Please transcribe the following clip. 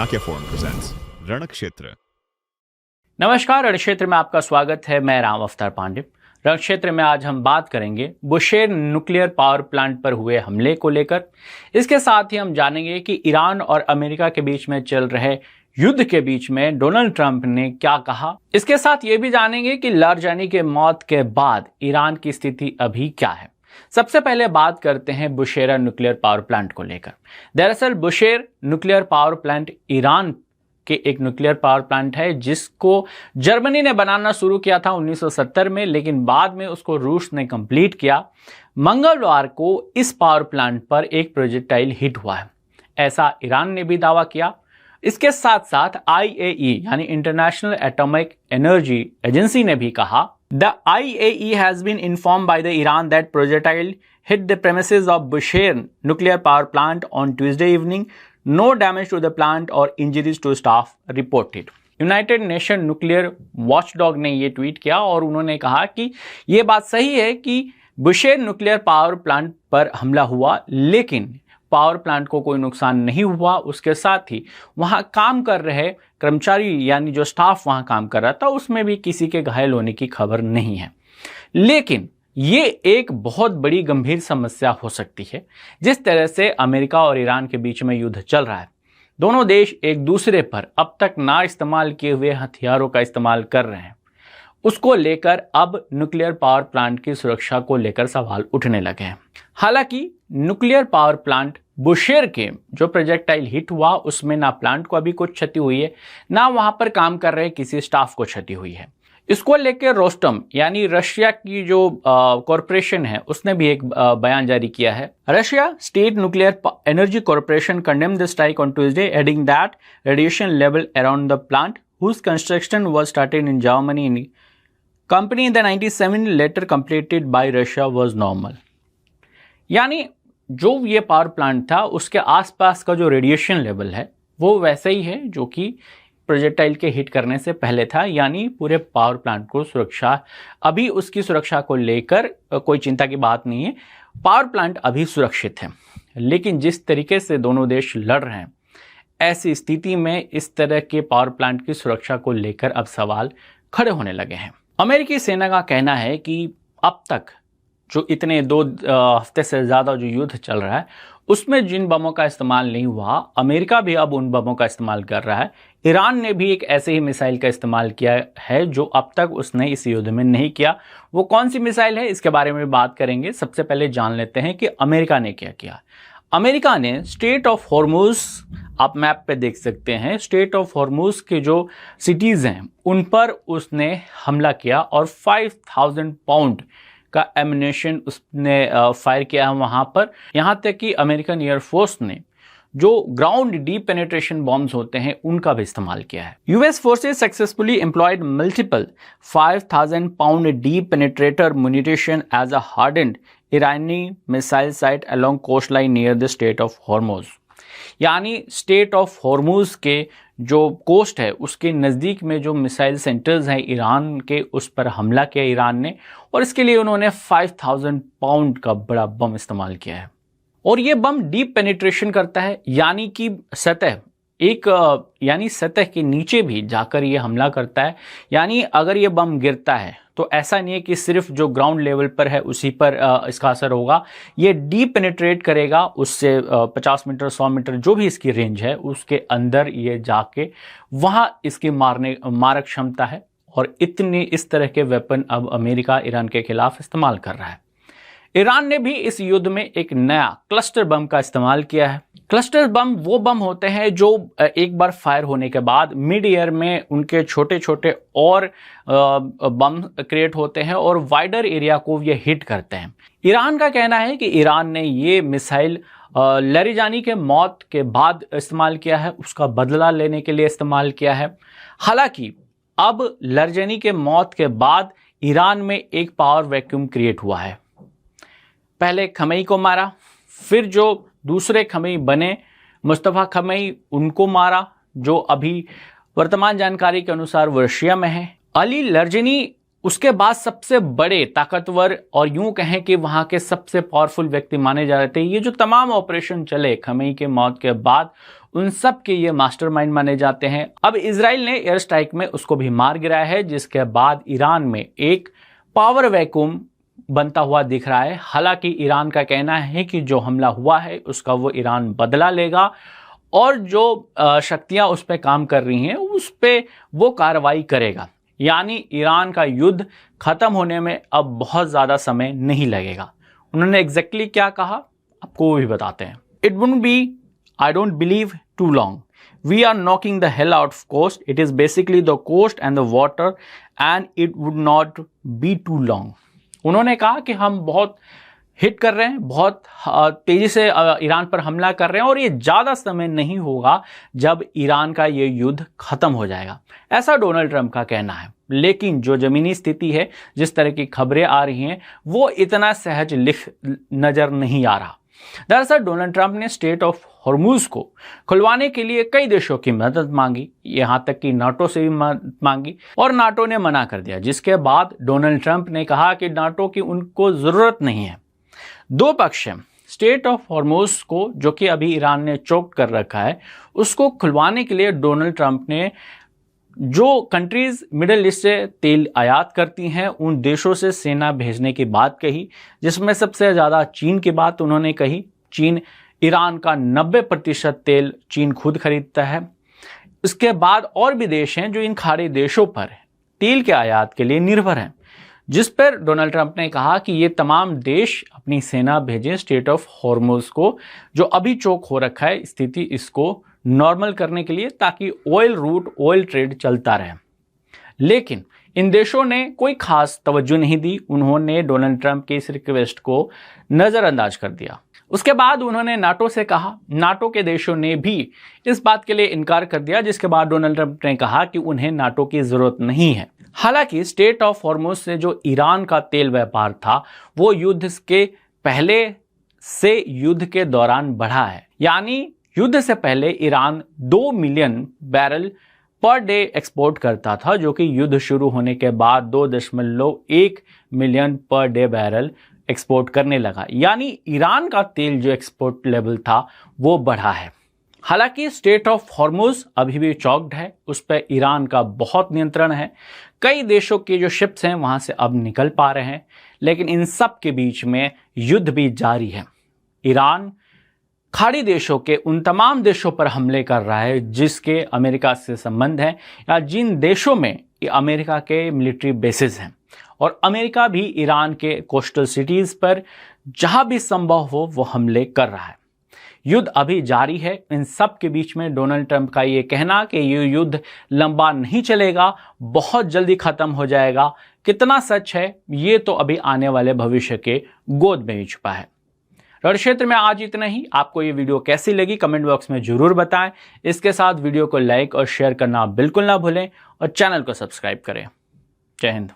Chanakya forum presents रणक्षेत्र। नमस्कार, रणक्षेत्र में आपका स्वागत है। मैं राम अवतार पांडे। रणक्षेत्र में आज हम बात करेंगे बुशेर न्यूक्लियर पावर प्लांट पर हुए हमले को लेकर। इसके साथ ही हम जानेंगे कि ईरान और अमेरिका के बीच में चल रहे युद्ध के बीच में डोनाल्ड ट्रंप ने क्या कहा। इसके साथ ये भी जानेंगे कि लारजानी के मौत के बाद ईरान की स्थिति अभी क्या है। सबसे पहले बात करते हैं बुशेरा न्यूक्लियर पावर प्लांट को लेकर। दरअसल Bushehr nuclear power plant Iran के एक न्यूक्लियर पावर प्लांट है जिसको जर्मनी ने बनाना शुरू किया था 1970 में, लेकिन बाद में उसको रूस ने कंप्लीट किया। मंगलवार को इस पावर प्लांट पर एक प्रोजेक्टाइल हिट हुआ है, ऐसा ईरान ने भी दावा किया। इसके साथ साथ IAEA यानी इंटरनेशनल एटॉमिक एनर्जी एजेंसी ने भी कहा, The IAEA has been informed by the Iran that projectile hit the premises of Bushehr nuclear power plant on Tuesday evening. No damage to the plant or injuries to staff reported. United nation nuclear watchdog ने ये tweet किया और उन्होंने कहा कि ये बात सही है कि बुशेर न्यूक्लियर पावर प्लांट पर हमला हुआ, लेकिन पावर प्लांट को कोई नुकसान नहीं हुआ। उसके साथ ही वहां काम कर रहे कर्मचारी यानी जो स्टाफ वहां काम कर रहा था उसमें भी किसी के घायल होने की खबर नहीं है। लेकिन ये एक बहुत बड़ी गंभीर समस्या हो सकती है। जिस तरह से अमेरिका और ईरान के बीच में युद्ध चल रहा है, दोनों देश एक दूसरे पर अब तक ना इस्तेमाल किए हुए हथियारों का इस्तेमाल कर रहे हैं, उसको लेकर अब न्यूक्लियर पावर प्लांट की सुरक्षा को लेकर सवाल उठने लगे हैं। हालांकि न्यूक्लियर पावर प्लांट बुशेर के जो प्रोजेक्टाइल हिट हुआ उसमें ना प्लांट को अभी कुछ क्षति हुई है, ना वहां पर काम कर रहे किसी स्टाफ को क्षति हुई है। इसको लेकर रोस्टम यानी रशिया की जो कॉरपोरेशन है उसने भी एक बयान जारी किया है। Russia state nuclear energy corporation condemned the strike on Tuesday, adding that radiation level around the plant whose construction was started in Germany company in the 97 later completed by Russia was normal। यानी जो ये power plant था उसके आसपास का जो radiation level है वो वैसे ही है जो कि प्रोजेक्टाइल के हिट करने से पहले था। यानी पूरे पावर प्लांट को सुरक्षा, अभी उसकी सुरक्षा को लेकर कोई चिंता की बात नहीं है। पावर प्लांट अभी सुरक्षित है, लेकिन जिस तरीके से दोनों देश लड़ रहे हैं, ऐसी स्थिति में इस तरह के पावर प्लांट की सुरक्षा को लेकर अब सवाल खड़े होने लगे हैं। अमेरिकी सेना का कहना है कि अब तक जो इतने 2 हफ्ते से ज़्यादा जो युद्ध चल रहा है उसमें जिन बमों का इस्तेमाल नहीं हुआ, अमेरिका भी अब उन बमों का इस्तेमाल कर रहा है। ईरान ने भी एक ऐसे ही मिसाइल का इस्तेमाल किया है जो अब तक उसने इस युद्ध में नहीं किया। वो कौन सी मिसाइल है इसके बारे में बात करेंगे। सबसे पहले जान लेते हैं कि अमेरिका ने क्या किया। अमेरिका ने स्टेट ऑफ हॉर्मुज, आप मैप पे देख सकते हैं, स्टेट ऑफ हॉर्मुज के जो सिटीज़ हैं उन पर उसने हमला किया और 5000 पाउंड का एम्यूनेशन उसने फायर किया है वहाँ पर। यहाँ तक कि अमेरिकन एयरफोर्स ने जो ग्राउंड डीप पेनिट्रेशन बॉम्ब्स होते हैं उनका भी इस्तेमाल किया है। US forces successfully employed multiple 5000 pound deep penetrator munition as a hardened ईरानी missile site along coast line near the state of Hormuz. यानी स्टेट ऑफ हॉर्मुज के जो कोस्ट है उसके नज़दीक में जो मिसाइल सेंटर्स हैं ईरान के, उस पर हमला किया ईरान ने, और इसके लिए उन्होंने 5000 पाउंड का बड़ा बम इस्तेमाल किया है। और ये बम डीप पेनिट्रेशन करता है, यानी कि सतह के नीचे भी जाकर ये हमला करता है। यानी अगर ये बम गिरता है तो ऐसा नहीं है कि सिर्फ जो ग्राउंड लेवल पर है उसी पर इसका असर होगा, ये डीप पेनिट्रेट करेगा। उससे 50 मीटर 100 मीटर जो भी इसकी रेंज है उसके अंदर ये जाके वहाँ इसकी मारक क्षमता है। और इस तरह के वेपन अब अमेरिका ईरान के खिलाफ इस्तेमाल कर रहा है। ईरान ने भी इस युद्ध में एक नया क्लस्टर बम का इस्तेमाल किया है। क्लस्टर बम वो बम होते हैं जो एक बार फायर होने के बाद मिड एयर में उनके छोटे छोटे और बम क्रिएट होते हैं और वाइडर एरिया को ये हिट करते हैं। ईरान का कहना है कि ईरान ने ये मिसाइल लारजानी के मौत के बाद इस्तेमाल किया है, उसका बदला लेने के लिए इस्तेमाल किया है। हालांकि अब लारजानी के मौत के बाद ईरान में एक पावर वैक्यूम क्रिएट हुआ है। पहले खमेई को मारा, फिर जो दूसरे खमेई बने मुस्तफ़ा खमेई उनको मारा, जो अभी वर्तमान जानकारी के अनुसार रशिया में है। अली लारजानी उसके बाद सबसे बड़े ताकतवर और यूं कहें कि वहां के सबसे पावरफुल व्यक्ति माने जा रहे थे। ये जो तमाम ऑपरेशन चले खमेनी के मौत के बाद, उन सब के ये मास्टरमाइंड माने जाते हैं। अब इजराइल ने एयर स्ट्राइक में उसको भी मार गिराया है, जिसके बाद ईरान में एक पावर वैक्यूम बनता हुआ दिख रहा है। हालांकि ईरान का कहना है कि जो हमला हुआ है उसका वो ईरान बदला लेगा और जो शक्तियां उस पर काम कर रही हैं उस पर वो कार्रवाई करेगा। यानी ईरान का युद्ध खत्म होने में अब बहुत ज़्यादा समय नहीं लगेगा। उन्होंने एग्जैक्टली क्या कहा आपको वो भी बताते हैं। It wouldn't be, I don't believe, too long. We are knocking the hell out of coast. It is basically the coast and the water and it would not be too long. उन्होंने कहा कि हम बहुत hit कर रहे हैं, बहुत तेजी से ईरान पर हमला कर रहे हैं और ये ज़्यादा समय नहीं होगा जब ईरान का ये युद्ध खत्म हो जाएगा, ऐसा डोनाल्ड ट्रंप का कहना है। लेकिन जो ज़मीनी स्थिति है, जिस तरह की खबरें आ रही हैं, वो इतना सहज लिख नज़र नहीं आ रहा। दरअसल डोनाल्ड ट्रंप ने स्टेट ऑफ हॉर्मुज को खुलवाने के लिए कई देशों की मदद मांगी, यहां तक कि नाटो से भी मदद मांगी और नाटो ने मना कर दिया। जिसके बाद डोनाल्ड ट्रंप ने कहा कि नाटो की उनको जरूरत नहीं है। दो पक्ष हैं। स्टेट ऑफ हॉर्मुज को, जो कि अभी ईरान ने चोक कर रखा है, उसको खुलवाने के लिए डोनाल्ड ट्रंप ने जो कंट्रीज मिडिल ईस्ट से तेल आयात करती हैं उन देशों से सेना भेजने की बात कही, जिसमें सबसे ज़्यादा चीन की बात उन्होंने कही। चीन, ईरान का 90% तेल चीन खुद खरीदता है। इसके बाद और भी देश हैं जो इन खाड़ी देशों पर तेल के आयात के लिए निर्भर हैं, जिस पर डोनाल्ड ट्रंप ने कहा कि ये तमाम देश अपनी सेना भेजें स्टेट ऑफ हॉर्मुज को, जो अभी चोक हो रखा है स्थिति, इसको नॉर्मल करने के लिए, ताकि ऑयल रूट, ऑयल ट्रेड चलता रहे। लेकिन इन देशों ने कोई खास तवज्जो नहीं दी। उन्होंने डोनाल्ड ट्रंप के इस रिक्वेस्ट को नज़रअंदाज कर दिया। उसके बाद उन्होंने नाटो से कहा। नाटो के देशों ने भी इस बात के लिए इनकार कर दिया, जिसके बाद डोनाल्ड ट्रंप ने कहा कि उन्हें नाटो की जरूरत नहीं है। हालांकि स्टेट ऑफ हॉर्मुज से जो ईरान का तेल व्यापार था वो युद्ध के पहले से युद्ध के दौरान बढ़ा है। यानी युद्ध से पहले Iran 2 million barrel per day export करता था, जो कि युद्ध शुरू होने के बाद 2.1 million per day barrel export करने लगा। यानी ईरान का तेल जो एक्सपोर्ट लेवल था वो बढ़ा है। हालांकि स्टेट ऑफ हॉर्मुज अभी भी चौक्ड है, उस पर ईरान का बहुत नियंत्रण है। कई देशों के जो शिप्स हैं वहां से अब निकल पा रहे हैं, लेकिन इन सब के बीच में युद्ध भी जारी है। ईरान खाड़ी देशों के उन तमाम देशों पर हमले कर रहा है जिसके अमेरिका से संबंध है या जिन देशों में अमेरिका के मिलिट्री बेसेस हैं, और अमेरिका भी ईरान के कोस्टल सिटीज पर जहां भी संभव हो वो हमले कर रहा है। युद्ध अभी जारी है। इन सब के बीच में डोनाल्ड ट्रंप का ये कहना कि ये युद्ध लंबा नहीं चलेगा, बहुत जल्दी खत्म हो जाएगा, कितना सच है ये तो अभी आने वाले भविष्य के गोद में ही छुपा है। रण क्षेत्र में आज इतना ही। आपको ये वीडियो कैसी लगी कमेंट बॉक्स में जरूर बताएं। इसके साथ वीडियो को लाइक और शेयर करना बिल्कुल ना भूलें और चैनल को सब्सक्राइब करें। जय हिंद।